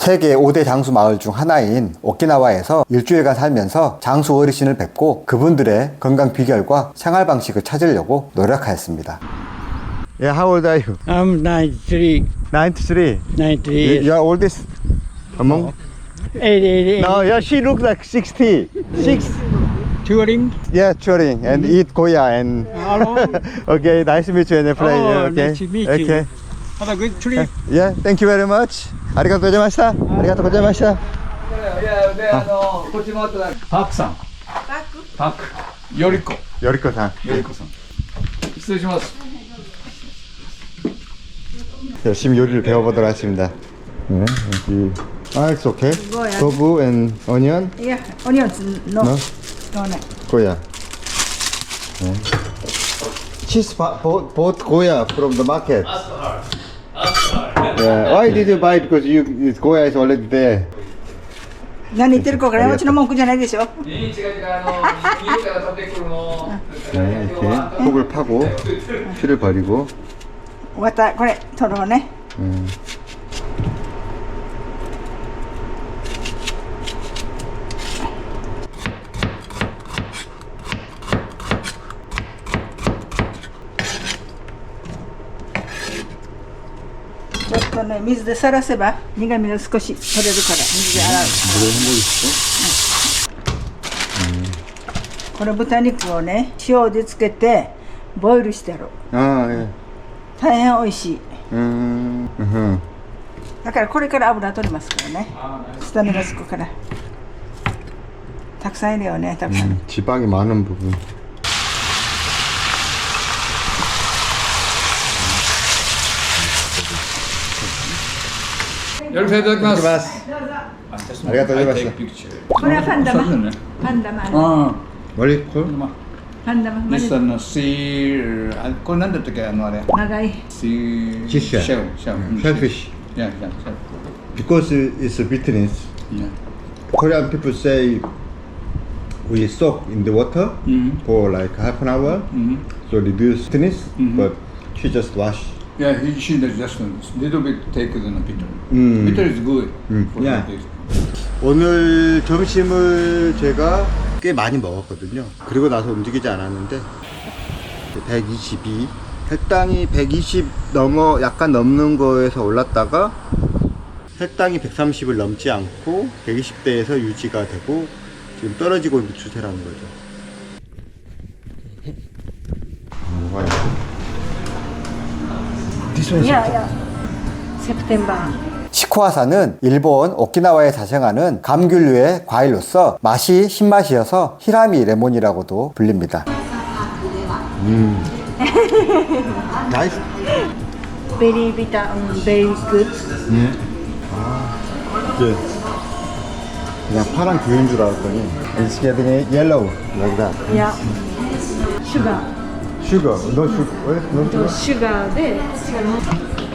세계 5대 장수 마을 중 하나인 오키나와에서 일주일간 살면서 장수 어르신을 뵙고 그분들의 건강 비결과 생활 방식을 찾으려고 노력하였습니다. Yeah, how old are you? I'm 93. 93. 93 You are oldest among? 88. No, yeah, she looks like 60. 6. Touring. Yeah, touring and eat goya and. Hello. Okay, nice to meet you in the plane. Oh, Okay. nice to meet you. Okay. Have a good trip. Yeah, thank you very much. 아리가토 고자이마시타. 아리가토 고자이마시타. 박상. 박. 요리코. 요리코상. 요리코さん.失礼します. 열심히 요리를 배워보도록 하겠습니다. 네, 여기. Ah, it's okay. Tofu and onion. Yeah, onions, no. No? No, no. Goya. 네. Cheese bought goya from the market. Yeah. Why did you buy it? Because goya is already there. 何言ってるかからうちの文句じゃないでしょ。 이 제가 이유가 선택으로 네, 이렇게 속을 파고 피를 버리고. 終わったこれ取ろうね。 ちょっとね水でさらせば苦味が少し取れるから水で洗う。これ豚肉をね塩でつけてボイルしてやろう。 아, 예. 大変美味しい。 음. だからこれから油取りますからね。下身がつくから。たくさん入れようね。たくさん。 지방이 많은 부분. 이렇게 해드리겠습니다. 아리가토 고자이마시타. これはパンダマ。パンダマ。 아, 멀리 콜? パンダマ。 this one sea.これなんだったっけあのあれ。長い。 sea. Fish. shell. Shellfish. Yeah, yeah, shell. Because it's bitterness. Yeah. Korean people say we soak in the water for like half an hour, so reduce bitterness. But she just wash. Yeah, he should just a little bit take the bitter. Bitter is good. For Yeah. the taste. 오늘 점심을 제가 꽤 많이 먹었거든요. 그리고 나서 움직이지 않았는데 122 혈당이 120 넘어 약간 넘는 거에서 올랐다가 혈당이 130을 넘지 않고 120대에서 유지가 되고 지금 떨어지고 있는 추세라는 거죠. 뭐가요? 야. September. 시코하산은 일본 오키나와에 자생하는 감귤류의 과일로서 맛이 신맛이어서 히라미 레몬이라고도 불립니다. 나이스. Very bitter, very good. 이게 그냥 파란 귤인 줄 알았더니 It's getting yellow like that. Yeah. Sugar. Sugar. No sugar. No sugar. Sugar で。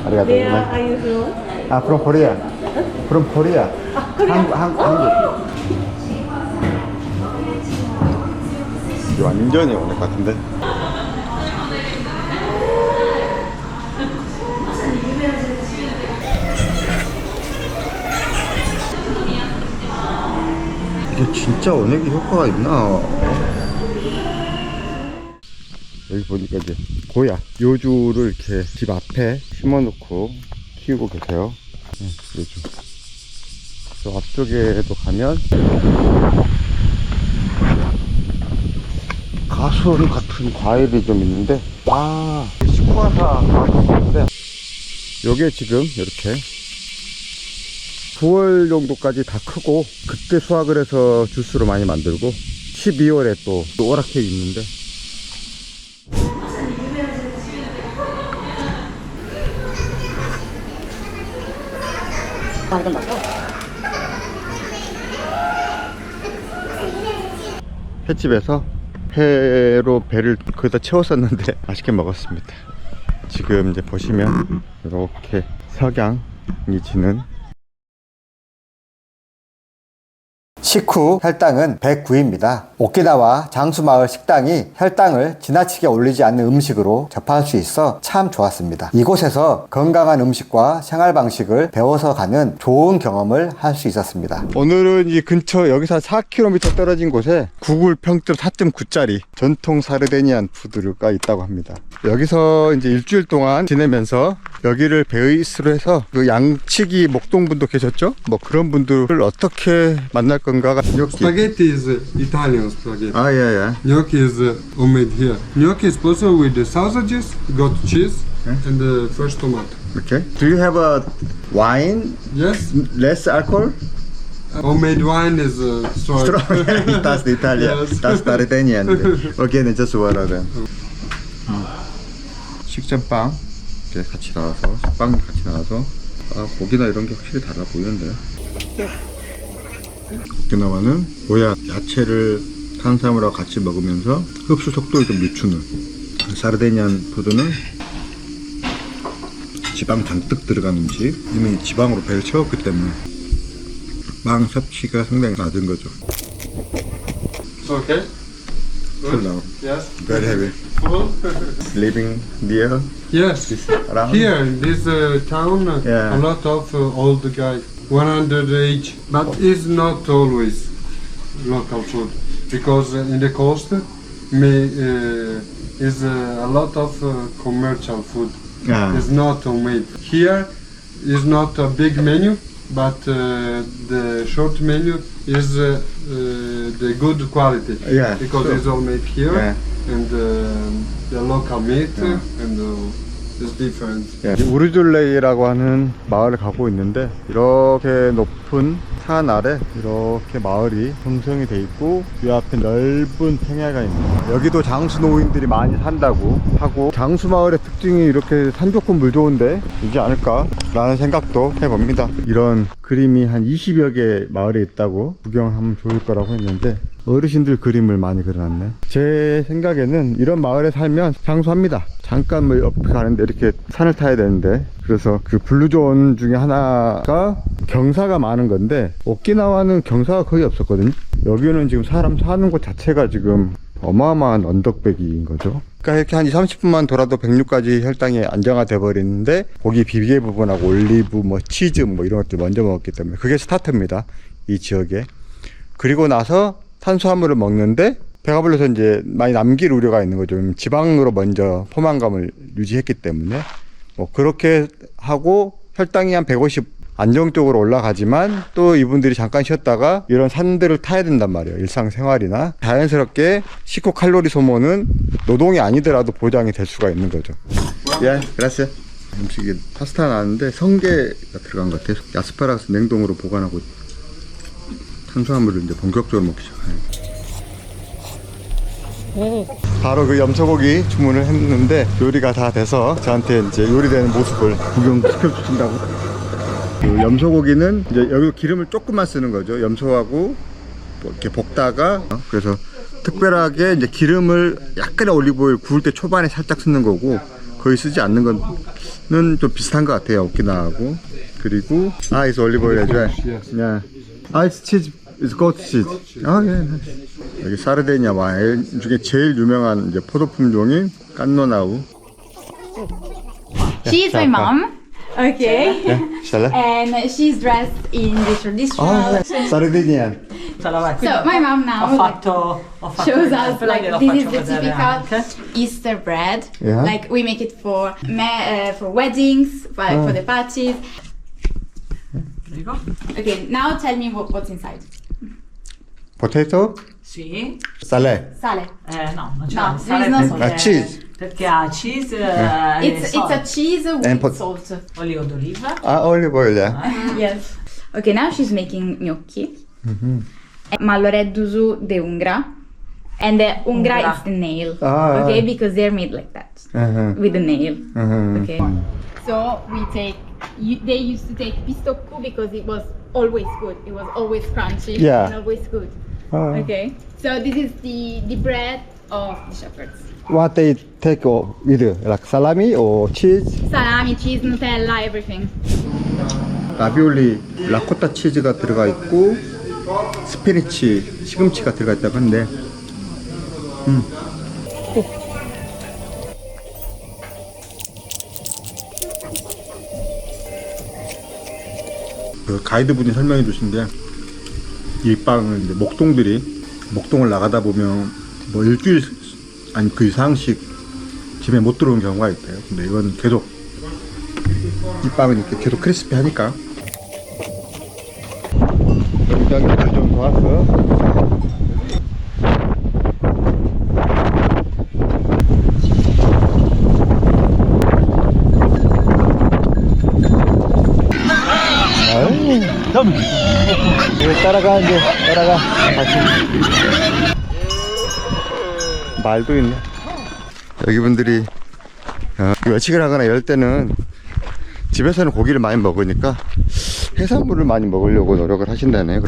아리가토. Where are you from? 아, from Korea. From Korea. 한국. 이게 완전히 오늘 것 같은데. 이게 진짜 원액이 효과가 있나? 여기 보니까 이제 고야 요주를 이렇게 집 앞에 심어놓고 키우고 계세요. 요주. 저 앞쪽에도 가면 가수원 같은 과일이 좀 있는데, 아, 시코하사 과일인데 요게 지금 이렇게 9월 정도까지 다 크고 그때 수확을 해서 주스로 많이 만들고 12월에 또 오락해 있는데, 횟집에서 회로 배를 거기다 채웠었는데 맛있게 먹었습니다. 지금 이제 보시면 이렇게 석양이 지는 식후 혈당은 109입니다. 오키나와 장수마을 식당이 혈당을 지나치게 올리지 않는 음식으로 접할 수 있어 참 좋았습니다. 이곳에서 건강한 음식과 생활 방식을 배워서 가는 좋은 경험을 할 수 있었습니다. 오늘은 이 근처 여기서 4km 떨어진 곳에 구글 평점 4.9짜리 전통 사르데니안 푸드가 있다고 합니다. 여기서 이제 일주일 동안 지내면서 여기를 베이스로 해서 그 양치기 목동분도 계셨죠? 뭐 그런 분들을 어떻게 만날 건가가 Spaghetti is Italian spaghetti. 아, 예. Gnocchi is homemade here. Gnocchi is possible with the sausages, got cheese, and the fresh tomato. Okay. Do you have a wine? Yes, Less alcohol? homemade wine is strong. That's the Italian. Yes. That's Sardinian. Again, just one of them. 식전빵 이렇게 같이 나와서 식빵 같이 나와서 아, 고기나 이런 게 확실히 달라 보이는데. 오키나와는 모야 야채를 탄수화물하고 같이 먹으면서 흡수 속도를 좀 늦추는 사르데니안 푸드는 지방 잔뜩 들어간 음식, 이미 지방으로 배를 채웠기 때문에 빵 섭취가 상당히 낮은 거죠. Okay. Full now. Yes. Very heavy. Full. Living near Yes. around. Here in this town, Yeah. a lot of old guys, 100 age, but it's not always local food because in the coast is a lot of commercial food. Yeah. It's not homemade. Here is not a big menu, but the short menu is the good quality. Yeah, Because sure. it's all made here, Yeah. and the local meat, and it's different. 우르줄레이라고 하는 마을을 가고 있는데 이렇게 높은 산 아래 이렇게 마을이 형성이 돼 있고 이 앞에 넓은 평야가 있는 여기도 장수 노인들이 많이 산다고 하고 장수 마을의 특징이 이렇게 산 좋고 물 좋은데 이지 않을까 라는 생각도 해봅니다. 이런 그림이 한 20여 개 마을에 있다고 구경하면 좋을 거라고 했는데 어르신들 그림을 많이 그려놨네. 제 생각에는 이런 마을에 살면 장수합니다. 잠깐 뭐 옆에 가는데 이렇게 산을 타야 되는데 그래서 그 블루존 중에 하나가 경사가 많은 건데 오키나와는 경사가 거의 없었거든요. 여기는 지금 사람 사는 곳 자체가 지금 어마어마한 언덕배기인 거죠. 그러니까 이렇게 한 20-30분만 돌아도 106까지 혈당이 안정화돼 버리는데 고기 비계 부분하고 올리브 뭐 치즈 뭐 이런 것들 먼저 먹었기 때문에 그게 스타트입니다. 이 지역에. 그리고 나서 탄수화물을 먹는데 배가 불러서 이제 많이 남길 우려가 있는 거죠. 지방으로 먼저 포만감을 유지했기 때문에 뭐 그렇게 하고 혈당이 한 150 안정적으로 올라가지만 또 이분들이 잠깐 쉬었다가 이런 산들을 타야 된단 말이에요. 일상생활이나 자연스럽게 식후 칼로리 소모는 노동이 아니더라도 보장이 될 수가 있는 거죠. 예, 그라스. 음식이 파스타 나왔는데 성게가 들어간 것 같아요. 아스파라거스 냉동으로 보관하고 탄수화물을 이제 본격적으로 먹기 시작해요. 바로 그 염소고기 주문을 했는데 요리가 다 돼서 저한테 이제 요리되는 모습을 구경시켜 주신다고. 그 염소고기는 이제 여기도 기름을 조금만 쓰는 거죠. 염소하고 뭐 이렇게 볶다가 그래서 특별하게 이제 기름을 약간의 올리브오일 구울 때 초반에 살짝 쓰는 거고 거의 쓰지 않는 거는 좀 비슷한 것 같아요. 오키나와하고. 그리고 it's 올리브오일 해줘요. 그냥 it's cheese. It's goat cheese. 아, 예. 여기 사르데니아 와인 중에 제일 유명한 이제 포도 품종인 깐노나우. She's my mom. Okay. Shall I? And she's dressed in the traditional. 사르데니안. So my mom now shows us like this is the typical Easter bread. Yeah. Like we make it for weddings, for the parties. Okay, now tell me what's inside. Potato? Sì, Sale. Sale. no, non c'è No, il there is sale no perché- sale. cheese. Perché ha cheese, It's a cheese with salt. olio d'oliva. 아, 올리브오일. Yes. Okay, now she's making gnocchi. Malloreddusu de Ungra. And the Ungra is the nail. Ah. Okay, because they're made like that. With the nail. Okay. So we take, they used to take pistoccu because it was always good. It was always crunchy Yeah. and always good. Okay. So this is the bread of the shepherds. What they take with like salami or cheese? Salami, cheese, Nutella, everything. 라비올리 라코타 치즈가 들어가 있고 스피니치, 시금치가 들어가 있다고 하는데 그 가이드분이 설명해 주신 게 이 빵은 이제 목동을 나가다 보면 뭐 일주일 아니 그 이상씩 집에 못 들어오는 경우가 있대요. 근데 이건 계속 이 빵은 이렇게 계속 크리스피하니까. 여기저기 좀 도왔어. 따라가는데 따라가 같이. 말도 있네. 여기 분들이 외식을 하거나 이럴 때는 집에서는 고기를 많이 먹으니까 해산물을 많이 먹으려고 노력을 하신다네요.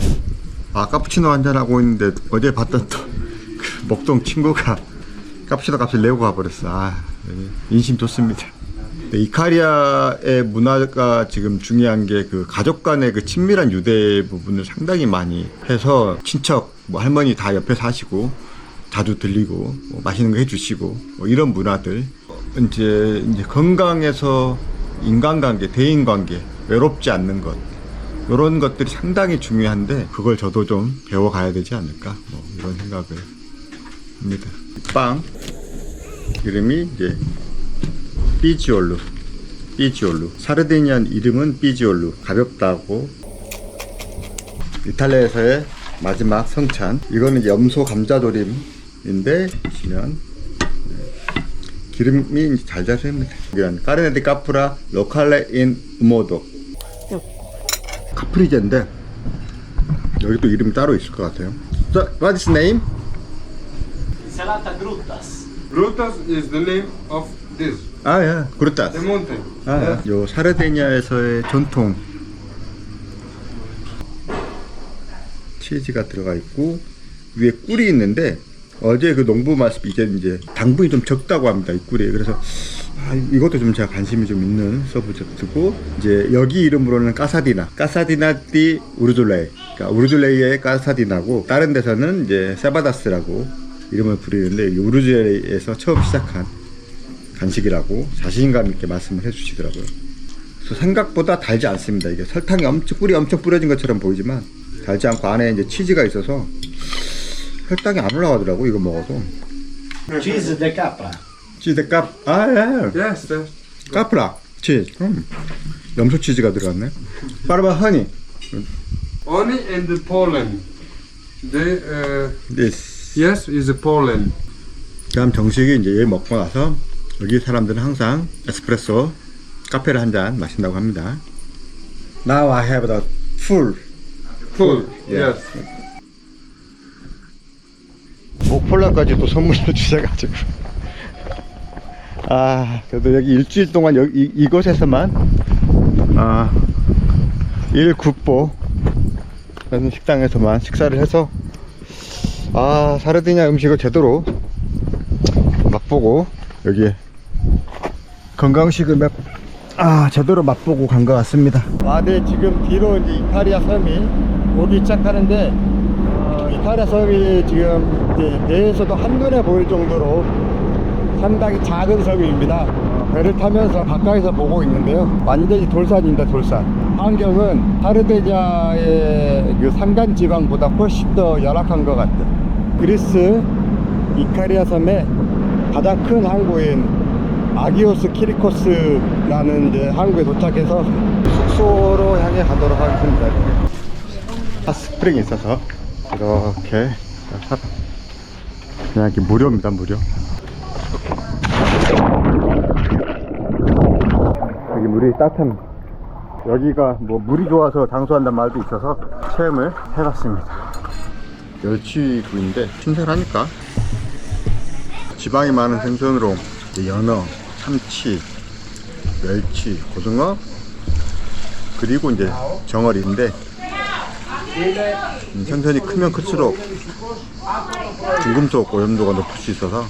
카푸치노 한잔하고 있는데 어제 봤던 또 그 목동 친구가 카푸치노 값을 내고 가버렸어. 인심 좋습니다. 이카리아의 문화가 지금 중요한 게 그 가족 간의 그 친밀한 유대 부분을 상당히 많이 해서 친척, 뭐 할머니 다 옆에 사시고 자주 들리고 뭐 맛있는 거 해주시고 뭐 이런 문화들 이제 건강에서 인간관계, 대인관계, 외롭지 않는 것 이런 것들이 상당히 중요한데 그걸 저도 좀 배워가야 되지 않을까 뭐 이런 생각을 합니다. 빵 이름이 이제 삐지올루. 사르디니안 이름은 삐지올루. 가볍다고. 이탈리아에서의 마지막 성찬. 이거는 염소 감자조림인데 보시면 기름이 잘 자릅니다. 이건 까르네 디 카프라 로칼레 인 우모도. 카프리제인데 여기 또 이름이 따로 있을 것 같아요. So, what is name? Salata Grutas. Grutas is the name of this. 예, 그렇다. The mountain. 요 사르디니아에서의 전통 치즈가 들어가 있고 위에 꿀이 있는데 어제 그 농부 말씀 이제 당분이 좀 적다고 합니다. 이 꿀이. 그래서 이것도 좀 제가 관심이 좀 있는 서브젝트고 이제 여기 이름으로는 까사디나 디 우르줄레이. 그러니까 우르줄레이의 까사디나고 다른 데서는 이제 세바다스라고 이름을 부르는데 우르줄레이에서 처음 시작한 간식이라고 자신감 있게 말씀을 해주시더라고요. 그래서 생각보다 달지 않습니다. 이게 설탕이 꿀이 엄청 뿌려진 것처럼 보이지만 달지 않고 안에 이제 치즈가 있어서 혈당이 안 올라가더라고 이거 먹어도. Cheese de capra. 치즈 깝, 예. Yes, yes. 까프라 치즈. 염소 치즈가 들어갔네. 빠르바 허니. Honey and the pollen. They, This. yes, is a pollen. 다음 정식이 이제 얘 먹고 나서 여기 사람들은 항상 에스프레소 카페를 한 잔 마신다고 합니다. Now I have the full. Yes. 목폴라까지 또 선물을 주셔가지고 그래도 여기 일주일 동안 이곳에서만 일국보 라는 식당에서만 식사를 해서 사르디니아 음식을 제대로 맛보고 여기에 건강식을 제대로 맛보고 간 것 같습니다. 네, 지금 뒤로 이제 이카리아 섬이 오기 시작하는데 이카리아 섬이 지금 이제 배에서도 한눈에 보일 정도로 상당히 작은 섬입니다. 배를 타면서 가까이서 보고 있는데요. 완전히 돌산입니다. 돌산. 환경은 사르디니아의 그 산간 지방보다 훨씬 더 열악한 것 같아요. 그리스 이카리아 섬의 가장 큰 항구인 아기오스 키리코스라는 이제 항구에 도착해서 숙소로 향해 가도록 하겠습니다. 핫스프링이 있어서 이렇게 그냥 이렇게 무료입니다. 무료. 여기 물이 따뜻합니다. 여기가 뭐 물이 좋아서 장수한다는 말도 있어서 체험을 해봤습니다. 멸치구이인데 신선하니까 지방이 많은 생선으로 연어, 참치, 멸치, 고등어 그리고 이제 정어리인데 생선이 크면 클수록 중금속 오염도가 높을 수 있어서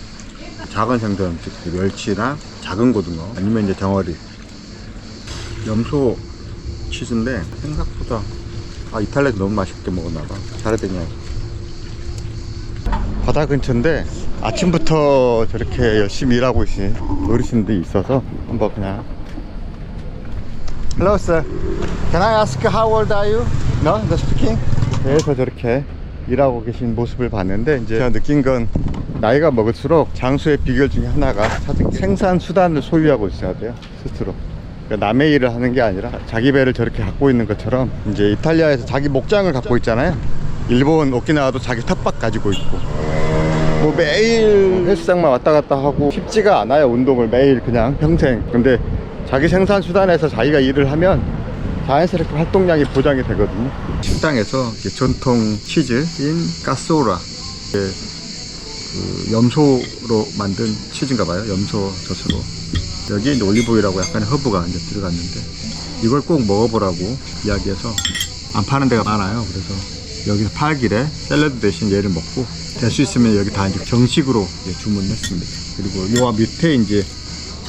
작은 생선, 즉 멸치나 작은 고등어 아니면 이제 정어리 염소 치즈인데 생각보다 아, 이탈리아에서 너무 맛있게 먹었나봐. 사르디니아. 바다 근처인데 아침부터 저렇게 열심히 일하고 계신 어르신들이 있어서 한번 그냥. Hello sir, can I ask how old are you? No? The speaking? 그래서 저렇게 일하고 계신 모습을 봤는데 이제 제가 느낀 건 나이가 먹을수록 장수의 비결 중에 하나가 찾은 게 생산 수단을 소유하고 있어야 돼요. 스스로. 그러니까 남의 일을 하는 게 아니라 자기 배를 저렇게 갖고 있는 것처럼 이제 이탈리아에서 자기 목장을 갖고 있잖아요. 일본 오키나와도 자기 텃밭 가지고 있고 뭐 매일 헬스장만 왔다 갔다 하고 쉽지가 않아요. 운동을 매일 그냥 평생. 근데 자기 생산 수단에서 자기가 일을 하면 자연스럽게 활동량이 보장이 되거든요. 식당에서 전통 치즈인 까소라, 그 염소로 만든 치즈인가 봐요. 염소 젖으로. 여기에 이제 올리브오일하고 약간의 허브가 이제 들어갔는데 이걸 꼭 먹어보라고 이야기해서 안 파는 데가 많아요. 그래서 여기서 팔길에 샐러드 대신 얘를 먹고 될 수 있으면 여기 다 이제 정식으로 이제 주문했습니다. 그리고 요 밑에 이제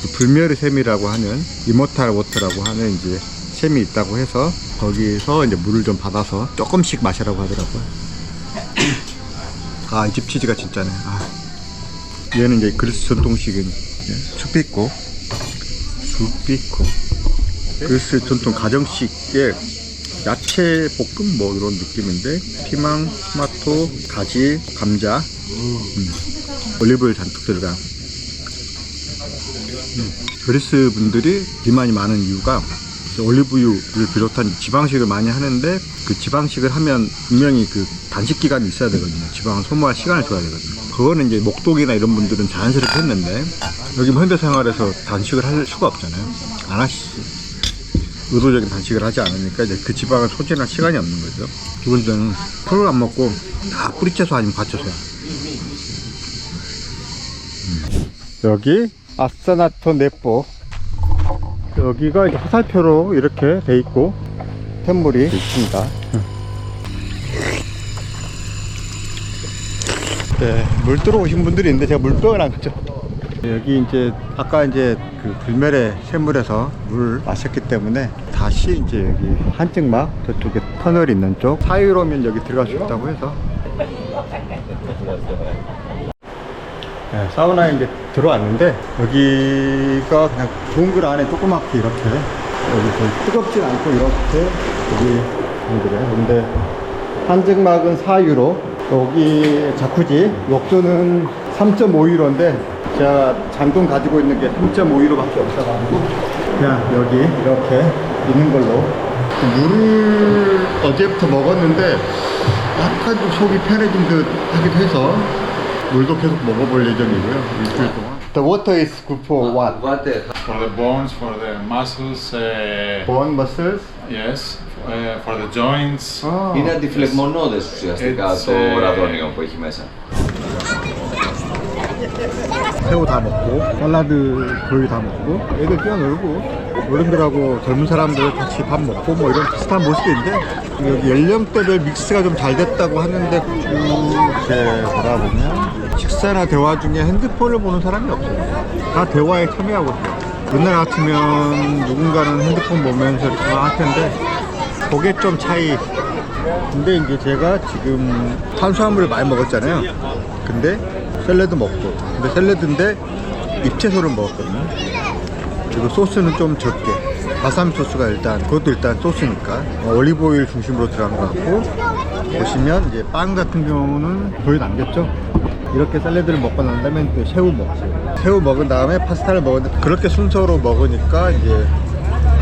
그 불멸의 샘이라고 하는 이모탈 워터라고 하는 이제 샘이 있다고 해서 거기서 이제 물을 좀 받아서 조금씩 마시라고 하더라고요. 아, 이 집 치즈가 진짜네. 아. 얘는 이제 그리스 전통식인 수피코. 그리스 전통 가정식의 야채 볶음 뭐 이런 느낌인데 피망, 토마토, 가지, 감자, 올리브오일 잔뜩 들어간. 그리스 분들이 비만이 많은 이유가 올리브유를 비롯한 지방식을 많이 하는데 그 지방식을 하면 분명히 그 단식 기간이 있어야 되거든요. 지방을 소모할 시간을 줘야 되거든요. 그거는 이제 목독이나 이런 분들은 자연스럽게 했는데 여기 현대생활에서 단식을 할 수가 없잖아요. 안 하시지. 의도적인 단식을 하지 않으니까 이제 그 지방을 소진할 시간이 없는 거죠. 기본적으로 풀을 안 먹고 다 뿌리채소 아니면 과채소야. 여기 아스타나토 네포, 여기가 이제 화살표로 이렇게 돼 있고 템물이 있습니다. 네, 물 들어오신 분들이 있는데 제가 물 떠나 갔죠. 여기 이제 아까 이제 그 불멸의 샘물에서 물 마셨기 때문에 다시 이제 여기 한증막 저쪽에 터널이 있는 쪽 사유로면 여기 들어갈 수 있다고 해서 네, 사우나에 이제 들어왔는데 여기가 그냥 동굴 안에 조그맣게 이렇게 여기 좀 뜨겁진 않고 이렇게 여기 동굴에. 근데 한증막은 4유로, 여기 자쿠지 욕조는 3.5유로인데 제가 잔돈 가지고 있는 게 3.5유로밖에 없어가지고 그냥 여기 이렇게 있는 걸로. 물을 어제부터 먹었는데 약간 좀 속이 편해진 듯 하기도 해서 물도 계속 먹어볼 예정이고요. 일주일 동안. The water is good for what? For the bones, for the muscles, Bone muscles? yes, for the joints. Είναι αντιφλεγμονώδες ουσιαστικά το ραδόνιο που έχει μέσα. 새우 다 먹고 샐러드 거의 다 먹고 애들 뛰어놀고 어른들하고 젊은 사람들 같이 밥 먹고 뭐 이런 비슷한 모습인데 여기 연령대별 믹스가 좀 잘 됐다고 하는데 이렇게 바라보면 식사나 대화 중에 핸드폰을 보는 사람이 없어요. 다 대화에 참여하고 있어요. 옛날 같으면 누군가는 핸드폰 보면서 이렇게 할 텐데 그게 좀 차이. 근데 이제 제가 지금 탄수화물을 많이 먹었잖아요. 근데 샐러드 먹고, 근데 샐러드인데 잎채소를 먹었거든요. 그리고 소스는 좀 적게. 바사미 소스가 그것도 일단 소스니까 올리브오일 중심으로 들어간 것 같고, 보시면 이제 빵 같은 경우는 거의 남겼죠. 이렇게 샐러드를 먹고 난 다음에 또 새우 먹고, 새우 먹은 다음에 파스타를 먹었는데 그렇게 순서로 먹으니까 이제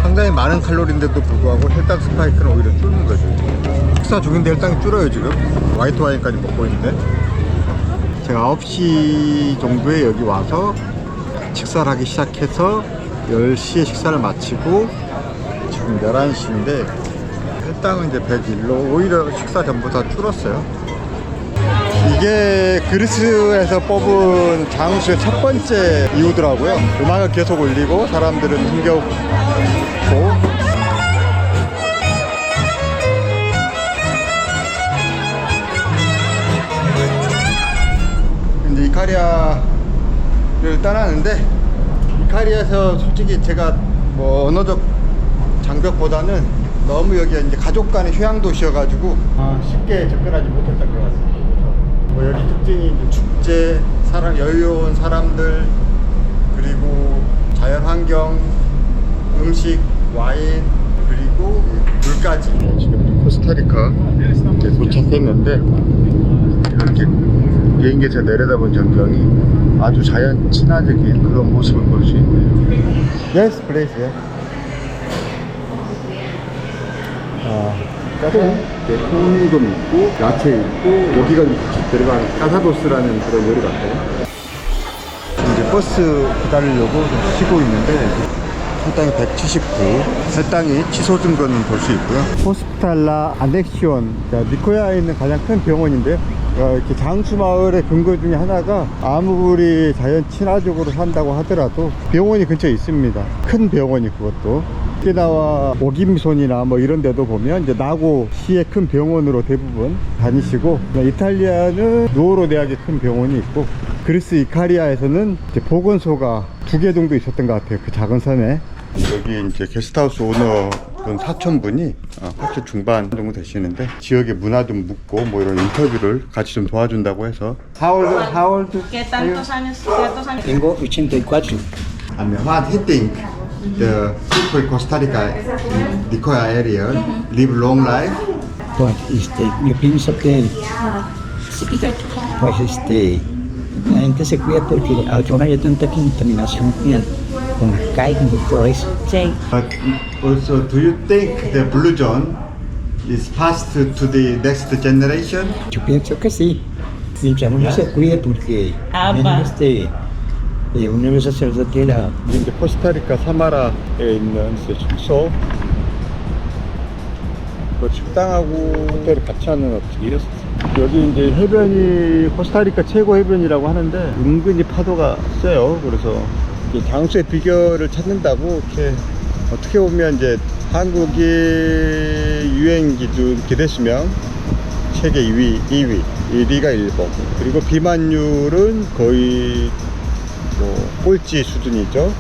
상당히 많은 칼로리인데도 불구하고 혈당 스파이크는 오히려 줄는 거죠. 식사 중인데 혈당이 줄어요. 지금 화이트 와인까지 먹고 있는데 제가 9시 정도에 여기 와서 식사를 하기 시작해서 10시에 식사를 마치고 지금 11시인데 혈당은 이제 101로 오히려 식사 전보다 줄었어요. 이게 그리스에서 뽑은 장수의 첫 번째 이유더라고요. 음악을 계속 올리고 사람들은 힘겹고. 이제 이카리아를 떠나는데 이카리아에서 솔직히 제가 뭐 언어적 장벽보다는 너무 여기 이제 가족 간의 휴양 도시여가지고 쉽게 접근하지 못했던 것 같습니다. 뭐 여기 특징이 이제 축제, 여유로운 사람들, 그리고 자연 환경, 음식, 와인, 그리고 물까지. 지금 코스타리카 이제 도착했는데 이렇게 비행기에서 내려다본 전경이 아주 자연 친화적인 그런 모습을 볼 수 있네요. Yes, please. Yeah. 콩도 있고 야채 있고 고기가 좀 같이 들어간 까사도스라는 그런 요리 같아요. 이제 버스 기다리려고 좀 쉬고 있는데 할당이 179, 할당이 취소된 거는 볼 수 있고요. 호스피탈라 아넥시온, 니코야에 있는 가장 큰 병원인데요. 이렇게 장수 마을의 근거 중에 하나가 아무리 자연 친화적으로 산다고 하더라도 병원이 근처에 있습니다. 큰 병원이 그것도. 오키나와 오김손이나 뭐 이런 데도 보면 이제 나고 시의 큰 병원으로 대부분 다니시고, 이탈리아는 누오로 대학의 큰 병원이 있고, 그리스 이카리아에서는 이제 보건소가 2개 정도 있었던 것 같아요. 그 작은 섬에. 여기 이제 게스트하우스 오너분 사촌분이 80 중반 정도 되시는데 지역의 문화 좀 묻고 뭐 이런 인터뷰를 같이 좀 도와준다고 해서. How old? ¿Qué tantos años? ¿Cuántos años? Tengo 84. And what he think the people in Costa Rica, Nicoya area, live long life? Pues yo pienso que pues la gente se cuida porque ahora hay tanta contaminación con carne y todo eso. Sí. But also, do you think the blue zone is passed to the next generation? Yo pienso que sí. Mientras uno se cuide porque uno es sacerdote era 이제 코스타리카 사마라에 있는 숙소, 뭐 식당하고 호텔을 같이 하는 업체. 여기 이제 해변이 코스타리카 최고 해변이라고 하는데 은근히 파도가 세요. 그래서 장수의 비결을 찾는다고 이렇게 어떻게 보면 이제 한국의 유행 기준 기대수명 세계 2위, 1위가 일본, 그리고 비만율은 거의 뭐 꼴찌 수준이죠.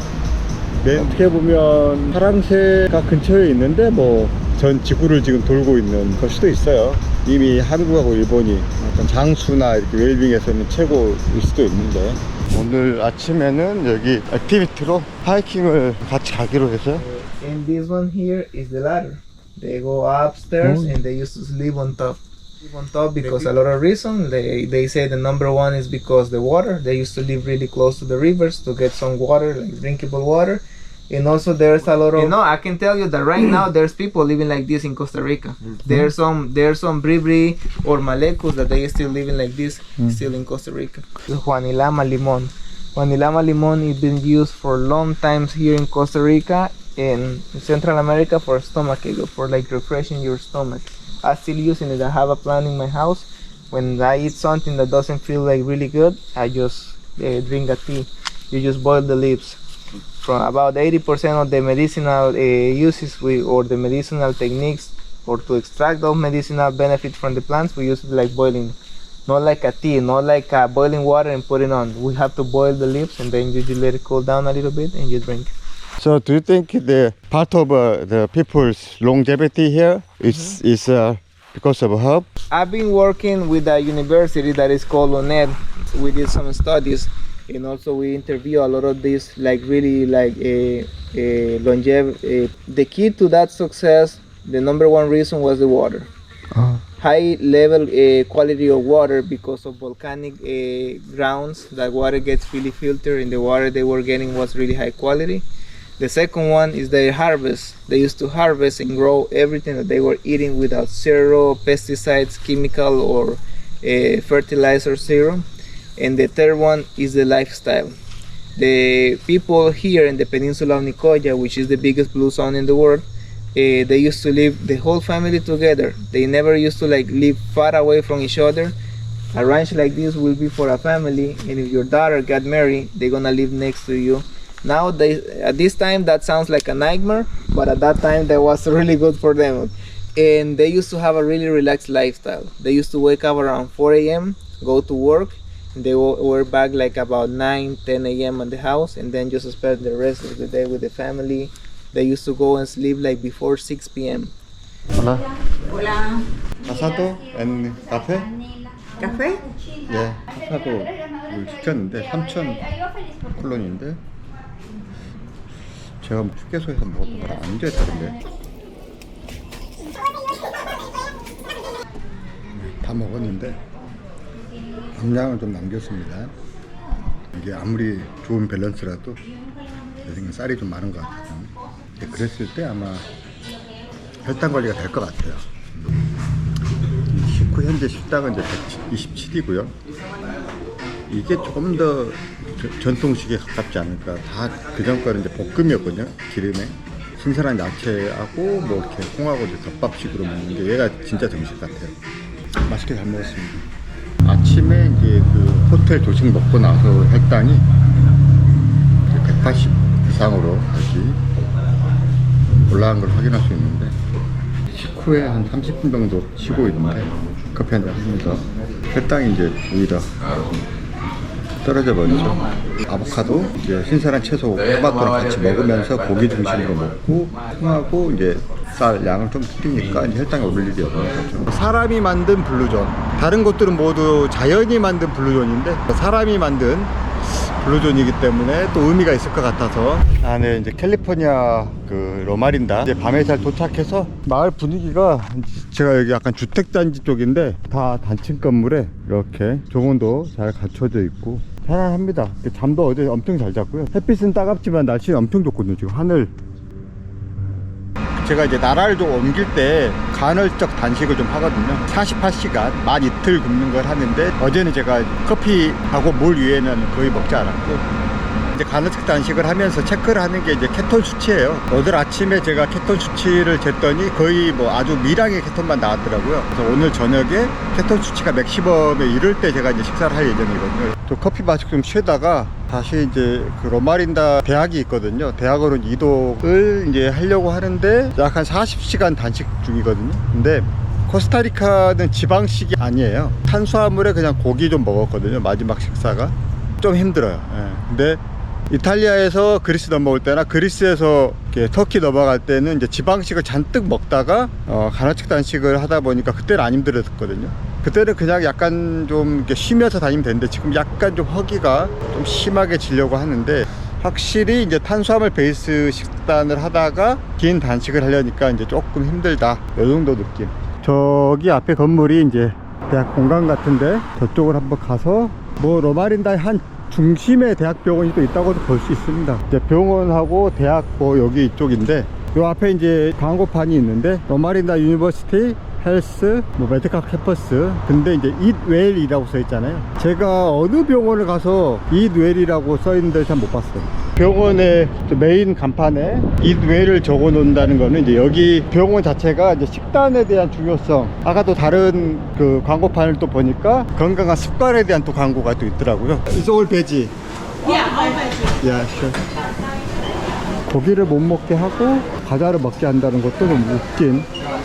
어떻게 보면 파랑새가 근처에 있는데 뭐 전 지구를 지금 돌고 있는 걸 수도 있어요. 이미 한국하고 일본이 어떤 장수나 이렇게 웰빙에서는 최고일 수도 있는데, 오늘 아침에는 여기 액티비티로 하이킹을 같이 가기로 해서. And this one here is the ladder. They go upstairs and they used to sleep on top. On top because a lot of reasons. They say the number one is because the water. They used to live really close to the rivers to get some water, like drinkable water. And also there's a lot of, I can tell you that right now there's people living like this in Costa Rica. There's some bribri or malecos that they still living like this still in Costa Rica. Juanilama limon. Juanilama limon is been used for long times here in Costa Rica and in Central America for stomach ache, for like refreshing your stomach. I still using it. I have a plant in my house. When I eat something that doesn't feel like really good, I just drink a tea. You just boil the leaves. From about 80% of the medicinal uses or the medicinal techniques, or to extract those medicinal benefits from the plants, we use it like boiling. Not like a tea, not like boiling water and put it on. We have to boil the leaves and then you just let it cool down a little bit and you drink. So do you think the part of the people's longevity here is because of herb? I've been working with a university that is called UNED. We did some studies and also we interview a lot of these like really like longevity. The key to that success, the number one reason was the water. High level quality of water because of volcanic grounds. That water gets really filtered and the water they were getting was really high quality. The second one is their harvest. They used to harvest and grow everything that they were eating without zero pesticides, chemical or fertilizer zero. And the third one is the lifestyle. The people here in the peninsula of Nicoya, which is the biggest blue zone in the world, they used to live the whole family together. They never used to like live far away from each other. A ranch like this will be for a family, and if your daughter got married, they're gonna live next to you. Now at this time that sounds like a nightmare, but at that time that was really good for them. And they used to have a really relaxed lifestyle. They used to wake up around 4 a.m., go to work, and they were back like about 9, 10 a.m. at the house, and then just spend the rest of the day with the family. They used to go and sleep like before 6 p.m. Hola. Hola. Asado and cafe? 카페? 예. 아사도를 시켰는데 3,000 콜론인데 제가 휴게소에서 먹었던 거랑 완전히 다른데. 다 먹었는데 함량을 좀 남겼습니다. 이게 아무리 좋은 밸런스라도 제 생각에 쌀이 좀 많은 것 같아요. 그랬을 때 아마 혈당 관리가 될 것 같아요. 식후 현재 식당은 이제 127이고요. 이게 조금 더 전통식에 가깝지 않을까. 다 그전 거는 이제 볶음이었거든요. 기름에 신선한 야채하고 뭐 이렇게 콩하고 이제 덮밥식으로 먹는 게 얘가 진짜 정식 같아요. 맛있게 잘 먹었습니다. 아침에 이제 그 호텔 조식 먹고 나서 혈당이 180 이상으로 다시 올라간 걸 확인할 수 있는데, 식후에 한 30분 정도 쉬고 있는데 커피 한잔 하면서 혈당이 이제 오히려 떨어져 버리죠. 아보카도, 이제 신선한 채소, 토마토랑 같이 먹으면서 고기 중심으로 먹고 콩하고 이제 쌀 양을 좀 줄이니까 이제 혈당이 오를 일이 없는 거죠. 사람이 만든 블루존, 다른 것들은 모두 자연이 만든 블루존인데 사람이 만든 블루존이기 때문에 또 의미가 있을 것 같아서. 네, 이제 캘리포니아 그 로마린다 이제 밤에 잘 도착해서 마을 분위기가, 제가 여기 약간 주택단지 쪽인데 다 단층 건물에 이렇게 조문도 잘 갖춰져 있고 편안합니다. 잠도 어제 엄청 잘 잤고요. 햇빛은 따갑지만 날씨는 엄청 좋거든요. 지금 하늘. 제가 이제 나라를 좀 옮길 때 간헐적 단식을 좀 하거든요. 48시간 만 이틀 굶는 걸 하는데 어제는 제가 커피하고 물 위에는 거의 먹지 않았고, 이제 간헐적 단식을 하면서 체크를 하는 게 이제 케톤 수치예요. 오늘 아침에 제가 케톤 수치를 쟀더니 거의 뭐 아주 미량의 케톤만 나왔더라고요. 그래서 오늘 저녁에 케톤 수치가 맥시멈에 이를 때 제가 이제 식사를 할 예정이거든요. 또 커피 마시고 좀 쉬다가 다시 이제 그 로마린다 대학이 있거든요. 대학으로 이동을 이제 하려고 하는데 약 한 40시간 단식 중이거든요. 근데 코스타리카는 지방식이 아니에요. 탄수화물에 그냥 고기 좀 먹었거든요. 마지막 식사가 좀 힘들어요. 근데 이탈리아에서 그리스 넘어올 때나 그리스에서 이렇게 터키 넘어갈 때는 이제 지방식을 잔뜩 먹다가 간헐적 단식을 하다 보니까 그때는 안 힘들었거든요. 그때는 그냥 약간 좀 이렇게 쉬면서 다니면 되는데 지금 약간 좀 허기가 좀 심하게 지려고 하는데, 확실히 이제 탄수화물 베이스 식단을 하다가 긴 단식을 하려니까 이제 조금 힘들다, 이 정도 느낌. 저기 앞에 건물이 이제 대학 공간 같은데 저쪽을 한번 가서 뭐 로마린다의 한 중심에 대학병원이 또 있다고도 볼 수 있습니다. 이제 병원하고 대학 뭐 여기 이쪽인데 요 앞에 이제 광고판이 있는데 로마린다 유니버시티 헬스 뭐 메디컬 캠퍼스, 근데 이제 잇웰이라고 써 있잖아요. 제가 어느 병원을 가서 잇웰이라고 써 있는 데를 잘 못 봤어요. 병원의 메인 간판에 잇웰을 적어 놓는다는 거는 이제 여기 병원 자체가 이제 식단에 대한 중요성, 아까 또 다른 그 광고판을 또 보니까 건강한 습관에 대한 또 광고가 또 있더라고요. It's all veggie. Yeah, all veggie. Yeah, sure. 고기를 못 먹게 하고 과자를 먹게 한다는 것도 좀 웃긴.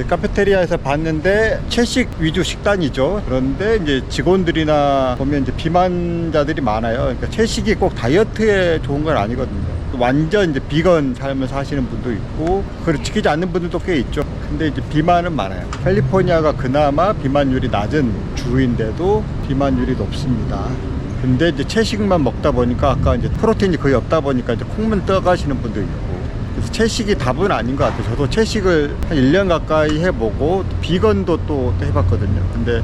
카페테리아에서 봤는데 채식 위주 식단이죠. 그런데 이제 직원들이나 보면 이제 비만자들이 많아요. 그러니까 채식이 꼭 다이어트에 좋은 건 아니거든요. 완전 이제 비건 삶을 사시는 분도 있고 그걸 지키지 않는 분들도 꽤 있죠. 근데 이제 비만은 많아요. 캘리포니아가 그나마 비만율이 낮은 주인데도 비만율이 높습니다. 근데 이제 채식만 먹다 보니까 아까 이제 프로테인이 거의 없다 보니까 이제 콩만 떠가시는 분도 있고, 그래서 채식이 답은 아닌 것 같아요. 저도 채식을 한 1년 가까이 해보고 비건도 또 해봤거든요. 근데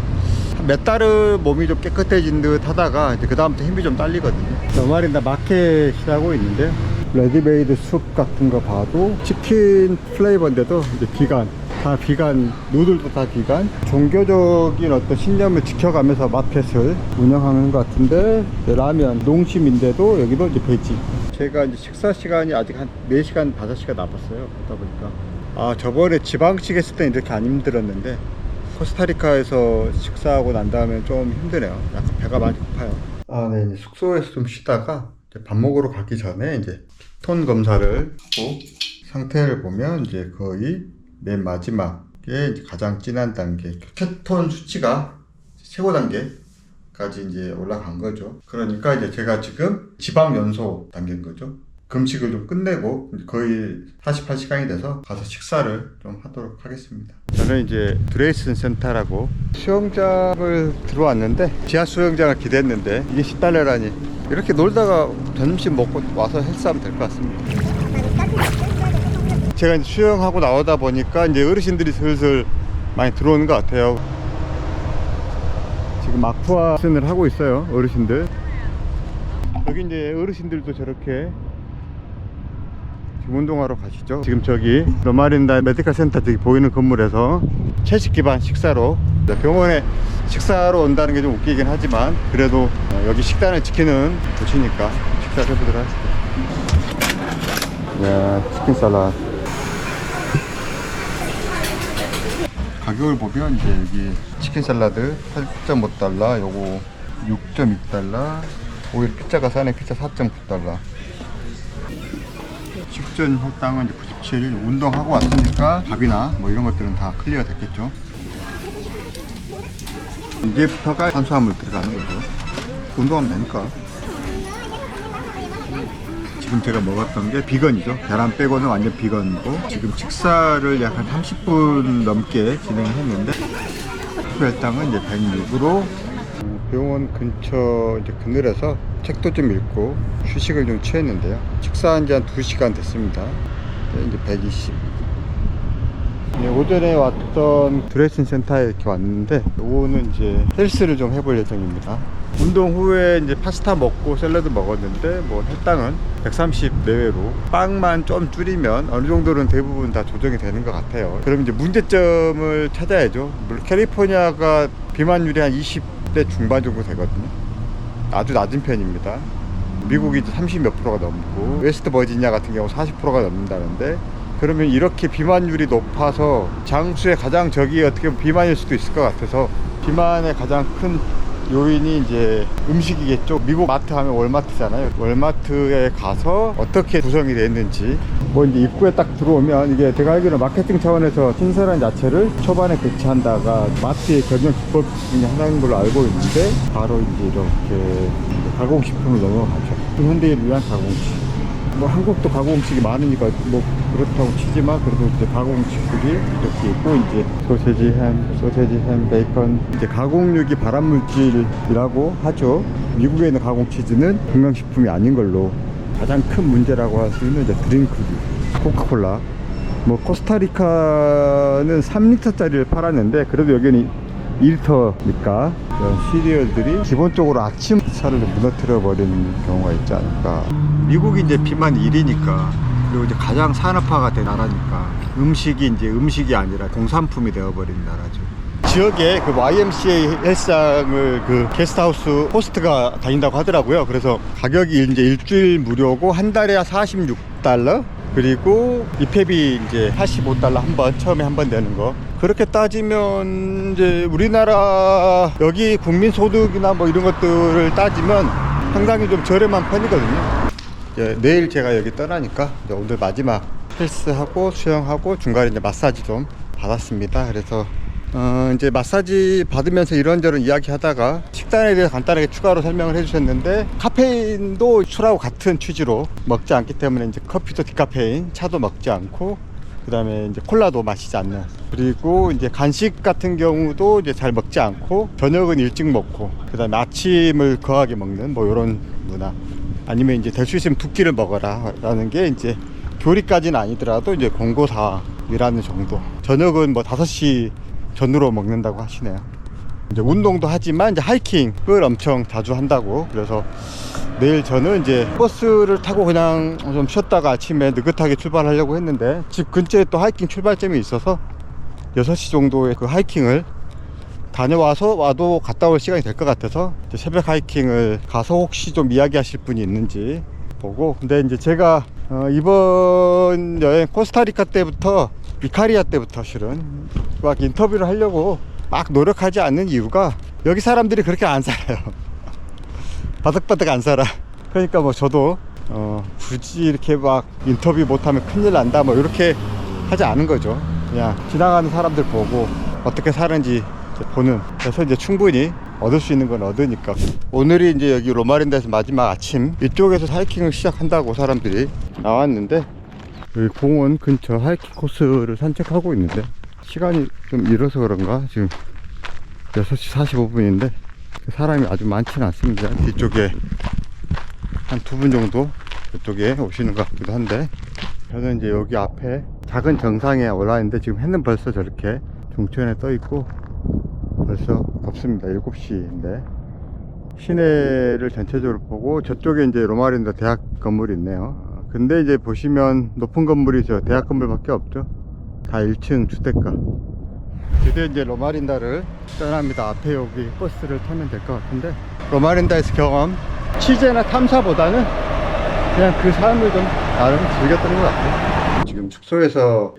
몇 달은 몸이 좀 깨끗해진 듯 하다가 이제 그 다음부터 힘이 좀 딸리거든요. 로마린다 마켓이라고 있는데 레디메이드 숲 같은 거 봐도 치킨 플레이버인데도 이제 비건, 다 비건, 누들도 다 비건. 종교적인 어떤 신념을 지켜가면서 마켓을 운영하는 것 같은데, 라면, 농심인데도 여기도 이제 베지. 제가 이제 식사 시간이 아직 한 4시간, 5시간 남았어요. 그러다 보니까 저번에 지방식 했을 때 이렇게 안 힘들었는데 코스타리카에서 식사하고 난 다음에 좀 힘드네요. 약간 배가 많이 고파요. 네, 이제 숙소에서 좀 쉬다가 이제 밥 먹으러 가기 전에 이제 피톤 검사를 하고 상태를 보면 이제 거의 맨 마지막에 이제 가장 진한 단계, 케톤 수치가 최고 단계까지 이제 올라간 거죠. 그러니까 이제 제가 지금 지방 연소 단계인 거죠. 금식을 좀 끝내고 거의 48시간이 돼서 가서 식사를 좀 하도록 하겠습니다. 저는 이제 드레이슨 센터라고 수영장을 들어왔는데, 지하 수영장을 기대했는데 이게 $10라니. 이렇게 놀다가 점심 먹고 와서 헬스하면 될 것 같습니다. 제가 이제 수영하고 나오다 보니까 이제 어르신들이 슬슬 많이 들어오는 것 같아요. 지금 아쿠아 레슨을 하고 있어요, 어르신들. 여기 이제 어르신들도 저렇게 지금 운동하러 가시죠. 지금 저기 로마린다 메디컬 센터 저기 보이는 건물에서 채식 기반 식사로, 병원에 식사로 온다는 게 좀 웃기긴 하지만 그래도 여기 식단을 지키는 곳이니까 식사를 해보도록 하겠습니다. 야, 치킨 샐러드. 가격을 보면 이제 여기 치킨 샐러드 8.5달러, 요거 6.2달러, 오히려 피자가 싸네. 피자 4.9달러. 식전 혈당은 이제 97. 운동하고 왔으니까 밥이나 뭐 이런 것들은 다 클리어 됐겠죠. 이제부터가 탄수화물 들어가는 거죠. 운동하면 되니까. 지금 제가 먹었던 게 비건이죠. 계란 빼고는 완전 비건이고, 지금 식사를 약 한 30분 넘게 진행을 했는데 혈당은 이제 106으로 병원 근처 이제 그늘에서 책도 좀 읽고 휴식을 좀 취했는데요. 식사한 지 한 2시간 됐습니다. 이제 120. 네, 오전에 왔던 드레싱 센터에 이렇게 왔는데, 오후는 이제 헬스를 좀 해볼 예정입니다. 운동 후에 이제 파스타 먹고 샐러드 먹었는데 뭐 혈당은 130 내외로, 빵만 좀 줄이면 어느 정도는 대부분 다 조정이 되는 것 같아요. 그럼 이제 문제점을 찾아야죠. 물론 캘리포니아가 비만율이 한 20대 중반 정도 되거든요. 아주 낮은 편입니다. 미국이 이제 30 몇 프로가 넘고, 웨스트 버지니아 같은 경우 40%가 넘는다는데, 그러면 이렇게 비만율이 높아서 장수의 가장 적이 어떻게 보면 비만일 수도 있을 것 같아서, 비만의 가장 큰 요인이 이제 음식이겠죠. 미국 마트 하면 월마트잖아요. 월마트에 가서 어떻게 구성이 되어 있는지, 뭐 이제 입구에 딱 들어오면, 이게 제가 알기로 마케팅 차원에서 신선한 야채를 초반에 배치한다가 마트의 경영 기법 중에 하나인 걸로 알고 있는데, 바로 이제 이렇게 가공식품을 넘어가죠. 현대인을 위한 가공식. 뭐 한국도 가공식이 많으니까 뭐 그렇다고 치지만, 그래도 이제 가공식들이 이렇게 있고, 이제 소세지, 햄, 베이컨, 이제 가공육이 발암물질이라고 하죠. 미국에 있는 가공치즈는 건강식품이 아닌 걸로, 가장 큰 문제라고 할 수 있는 이제 드링크류, 코카콜라. 뭐 코스타리카는 3리터짜리를 팔았는데, 그래도 여기는 2리터니까 이런 시리얼들이 기본적으로 아침 살을 무너뜨려 버리는 경우가 있지 않을까. 미국이 이제 비만 1위니까, 그리고 이제 가장 산업화가 된 나라니까 음식이 이제 음식이 아니라 공산품이 되어버린 나라죠. 지역에 그 YMCA 헬스장을 그 게스트하우스 호스트가 다닌다고 하더라고요. 그래서 가격이 이제 일주일 무료고 한 달에 46달러, 그리고 입회비 이제 85달러 한 번, 처음에 한 번 내는 거. 그렇게 따지면 이제 우리나라 여기 국민소득이나 뭐 이런 것들을 따지면 상당히 좀 저렴한 편이거든요. 이제 내일 제가 여기 떠나니까 이제 오늘 마지막 헬스하고 수영하고 중간에 이제 마사지 좀 받았습니다. 그래서 이제 마사지 받으면서 이런저런 이야기 하다가 식단에 대해서 간단하게 추가로 설명을 해주셨는데, 카페인도 술하고 같은 취지로 먹지 않기 때문에 이제 커피도 디카페인, 차도 먹지 않고, 그 다음에 이제 콜라도 마시지 않는, 그리고 이제 간식 같은 경우도 이제 잘 먹지 않고, 저녁은 일찍 먹고, 그 다음에 아침을 거하게 먹는 뭐 이런 문화, 아니면 이제 될 수 있으면 2끼를 먹어라 라는 게 이제 교리까지는 아니더라도 이제 권고사항이라는 정도. 저녁은 뭐 5시 전으로 먹는다고 하시네요. 이제 운동도 하지만 이제 하이킹을 엄청 자주 한다고. 그래서 내일 저는 이제 버스를 타고 그냥 좀 쉬었다가 아침에 느긋하게 출발하려고 했는데, 집 근처에 또 하이킹 출발점이 있어서 6시 정도에 그 하이킹을 다녀와서 와도 갔다 올 시간이 될 것 같아서 이제 새벽 하이킹을 가서 혹시 좀 이야기하실 분이 있는지 보고. 근데 이제 제가 이번 여행 코스타리카 때부터, 이카리아 때부터 실은 막 인터뷰를 하려고 막 노력하지 않는 이유가, 여기 사람들이 그렇게 안 살아요. 바득바득 안 살아. 그러니까 뭐 저도 굳이 이렇게 막 인터뷰 못하면 큰일 난다 뭐 이렇게 하지 않은 거죠. 그냥 지나가는 사람들 보고 어떻게 사는지 보는. 그래서 이제 충분히 얻을 수 있는 건 얻으니까. 오늘이 이제 여기 로마린다에서 마지막 아침, 이쪽에서 하이킹을 시작한다고 사람들이 나왔는데, 여기 공원 근처 하이킹 코스를 산책하고 있는데, 시간이 좀 이뤄서 그런가 지금 6시 45분인데 사람이 아주 많지는 않습니다. 뒤쪽에 한 2분 정도 이쪽에 오시는 것 같기도 한데, 저는 이제 여기 앞에 작은 정상에 올라왔는데 지금 해는 벌써 저렇게 중천에 떠 있고 벌써 덥습니다. 7시인데 시내를 전체적으로 보고 저쪽에 이제 로마린다 대학 건물이 있네요. 근데 이제 보시면 높은 건물이 저 대학 건물밖에 없죠. 다 1층 주택가. 드디어 이제 로마린다를 떠납니다. 앞에 여기 버스를 타면 될 것 같은데, 로마린다에서 경험 취재나 탐사보다는 그냥 그 삶을 좀 나름 즐겼던 것 같아요. 지금 숙소에서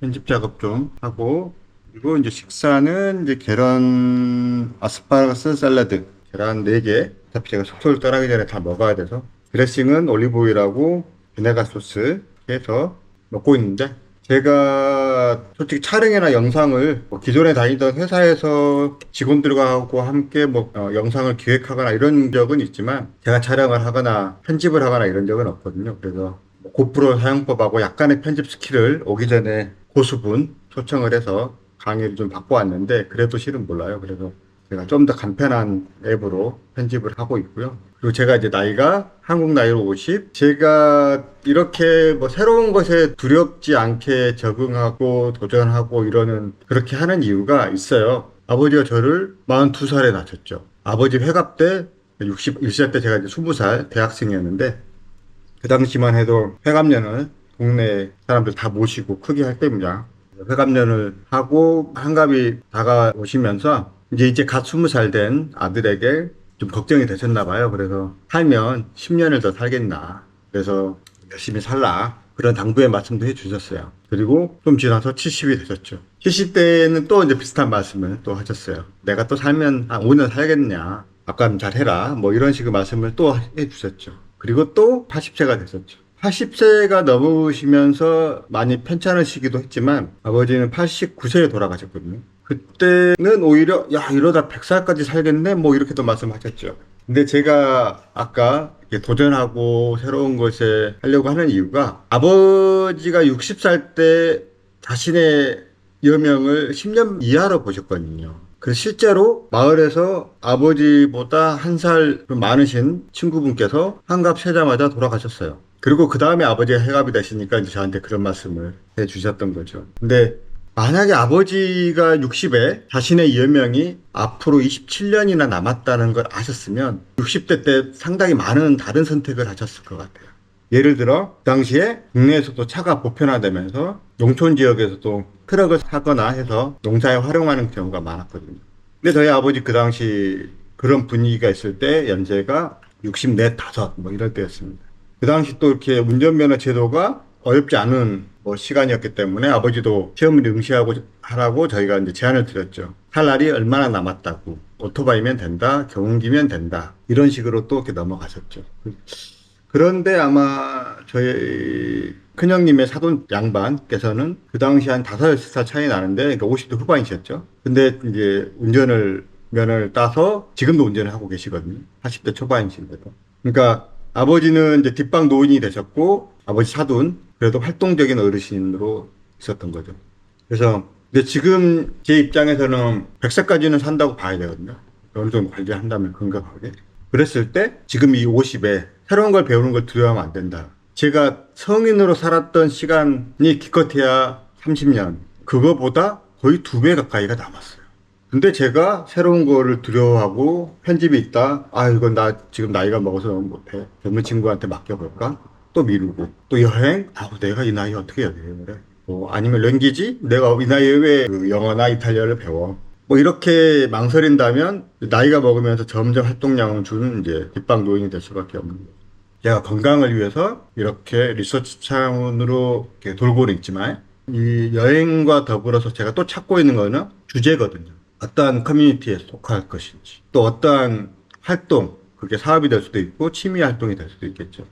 편집 작업 좀 하고, 그리고 이제 식사는 이제 계란 아스파라거스 샐러드, 계란 4개. 어차피 제가 숙소를 떠나기 전에 다 먹어야 돼서, 드레싱은 올리브오일하고 비네가 소스 해서 먹고 있는데, 제가 솔직히 촬영이나 영상을 기존에 다니던 회사에서 직원들과 함께 영상을 기획하거나 이런 적은 있지만, 제가 촬영을 하거나 편집을 하거나 이런 적은 없거든요. 그래서 고프로 사용법하고 약간의 편집 스킬을 오기 전에 고수분 초청을 해서 강의를 좀 받고 왔는데, 그래도 실은 몰라요. 그래서 제가 좀 더 간편한 앱으로 편집을 하고 있고요. 그리고 제가 이제 나이가 한국 나이로 50, 제가 이렇게 새로운 것에 두렵지 않게 적응하고 도전하고 이러는, 그렇게 하는 이유가 있어요. 아버지가 저를 42살에 낳으셨죠. 아버지 회갑 때 61살 때 제가 이제 20살 대학생이었는데, 그 당시만 해도 회갑년을 동네 사람들 다 모시고 크게 할 때입니다. 회갑년을 하고 한갑이 다가오시면서 이제 갓 20살 된 아들에게 좀 걱정이 되셨나 봐요. 그래서 살면 10년을 더 살겠나, 그래서 열심히 살라, 그런 당부의 말씀도 해주셨어요. 그리고 좀 지나서 70이 되셨죠. 70대에는 또 이제 비슷한 말씀을 또 하셨어요. 내가 또 살면 한 5년 살겠냐, 앞가림 잘 해라, 이런 식의 말씀을 또 해주셨죠. 그리고 또 80세가 되셨죠. 80세가 넘으시면서 많이 편찮으시기도 했지만, 아버지는 89세에 돌아가셨거든요. 그때는 오히려 이러다 100살까지 살겠네 이렇게 또 말씀하셨죠. 근데 제가 아까 도전하고 새로운 것에 하려고 하는 이유가, 아버지가 60살 때 자신의 여명을 10년 이하로 보셨거든요. 그래서 실제로 마을에서 아버지보다 1살 많으신 친구분께서 한갑 세자마자 돌아가셨어요. 그리고 그 다음에 아버지가 해갑이 되시니까 이제 저한테 그런 말씀을 해 주셨던 거죠. 근데 만약에 아버지가 60에 자신의 여명이 앞으로 27년이나 남았다는 걸 아셨으면 60대 때 상당히 많은 다른 선택을 하셨을 것 같아요. 예를 들어 당시에 국내에서도 차가 보편화되면서 농촌 지역에서도 트럭을 사거나 해서 농사에 활용하는 경우가 많았거든요. 근데 저희 아버지 그 당시 그런 분위기가 있을 때 연세가 64, 5 이럴 때였습니다. 그 당시 또 이렇게 운전면허 제도가 어렵지 않은 시간이었기 때문에 아버지도 시험을 응시하고 하라고 저희가 이제 제안을 드렸죠. 살 날이 얼마나 남았다고, 오토바이면 된다, 경운기면 된다, 이런 식으로 또 이렇게 넘어가셨죠. 그런데 아마 저희 큰형님의 사돈 양반께서는 그 당시 한 5살 차이 나는데, 그러니까 50대 후반이셨죠. 근데 이제 면허를 따서 지금도 운전을 하고 계시거든요. 80대 초반이신데도. 그러니까 아버지는 이제 뒷방 노인이 되셨고, 아버지 사돈, 그래도 활동적인 어르신으로 있었던 거죠. 그래서, 근데 지금 제 입장에서는 100살까지는 산다고 봐야 되거든요. 어느 정도 관리한다면 건강하게. 그랬을 때, 지금 이 50에 새로운 걸 배우는 걸 두려워하면 안 된다. 제가 성인으로 살았던 시간이 기껏해야 30년. 그거보다 거의 2배 가까이가 남았어요. 근데 제가 새로운 거를 두려워하고, 편집이 있다, 이건 나 지금 나이가 먹어서 너무 못해, 젊은 친구한테 맡겨볼까? 또 미루고, 또 여행? 내가 이 나이에 어떻게 여행을 해? 아니면 랭귀지? 내가 이 나이에 왜 영어나 이탈리아를 배워? 이렇게 망설인다면 나이가 먹으면서 점점 활동량을 주는 이제 뒷방 노인이 될 수밖에 없는 거예요. 제가 건강을 위해서 이렇게 리서치 차원으로 이렇게 돌고는 있지만, 이 여행과 더불어서 제가 또 찾고 있는 거는 주제거든요. 어떠한 커뮤니티에 속할 것인지, 또 어떠한 활동, 그게 사업이 될 수도 있고 취미 활동이 될 수도 있겠죠.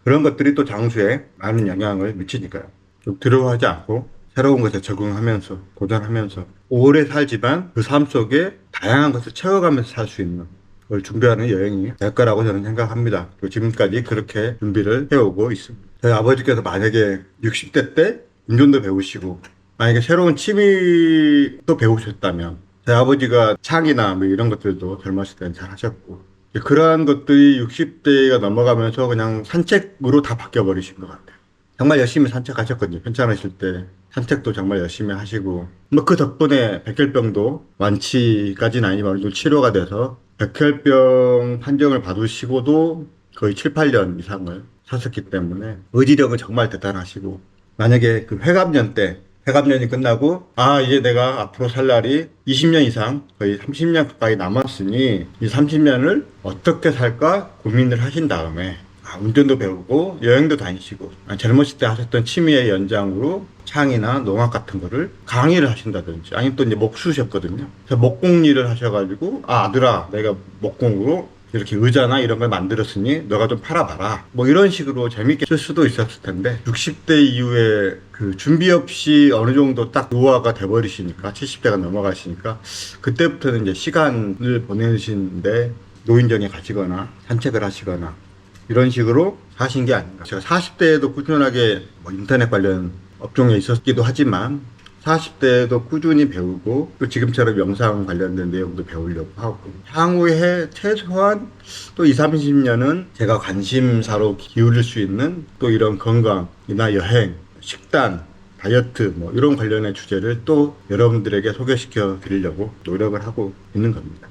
그런 것들이 또 장수에 많은 영향을 미치니까요. 좀 두려워하지 않고 새로운 것에 적응하면서 도전하면서 오래 살지만 그 삶 속에 다양한 것을 채워가면서 살 수 있는 걸 준비하는 여행이 될 거라고 저는 생각합니다. 그리고 지금까지 그렇게 준비를 해오고 있습니다. 저희 아버지께서 만약에 60대 때 운전도 배우시고 만약에 새로운 취미도 배우셨다면 제 아버지가 창이나 뭐 이런 것들도 젊었을 때는 잘 하셨고 그러한 것들이 60대가 넘어가면서 그냥 산책으로 다 바뀌어 버리신 것 같아요. 정말 열심히 산책하셨거든요. 괜찮으실 때 산책도 정말 열심히 하시고 뭐 그 덕분에 백혈병도 완치까지는 아니지만 좀 치료가 돼서 백혈병 판정을 받으시고도 거의 7, 8년 이상을 사셨기 때문에 의지력은 정말 대단하시고 만약에 그 회갑년이 끝나고 이제 내가 앞으로 살 날이 20년 이상 거의 30년 가까이 남았으니 이 30년을 어떻게 살까 고민을 하신 다음에 운전도 배우고 여행도 다니시고 젊었을 때 하셨던 취미의 연장으로 창이나 농악 같은 거를 강의를 하신다든지 아니면 또 이제 목수셨거든요. 그래서 목공 일을 하셔가지고 아들아 내가 목공으로 이렇게 의자나 이런 걸 만들었으니 너가 좀 팔아봐라 뭐 이런 식으로 재밌게 쓸 수도 있었을 텐데 60대 이후에 그 준비 없이 어느 정도 딱 노화가 돼버리시니까 70대가 넘어가시니까 그때부터는 이제 시간을 보내시는데 노인정에 가시거나 산책을 하시거나 이런 식으로 사신 게 아닌가. 제가 40대에도 꾸준하게 뭐 인터넷 관련 업종에 있었기도 하지만 40대에도 꾸준히 배우고 또 지금처럼 영상 관련된 내용도 배우려고 하고 향후에 최소한 또 20, 30년은 제가 관심사로 기울일 수 있는 또 이런 건강이나 여행, 식단, 다이어트 뭐 이런 관련의 주제를 또 여러분들에게 소개시켜 드리려고 노력을 하고 있는 겁니다.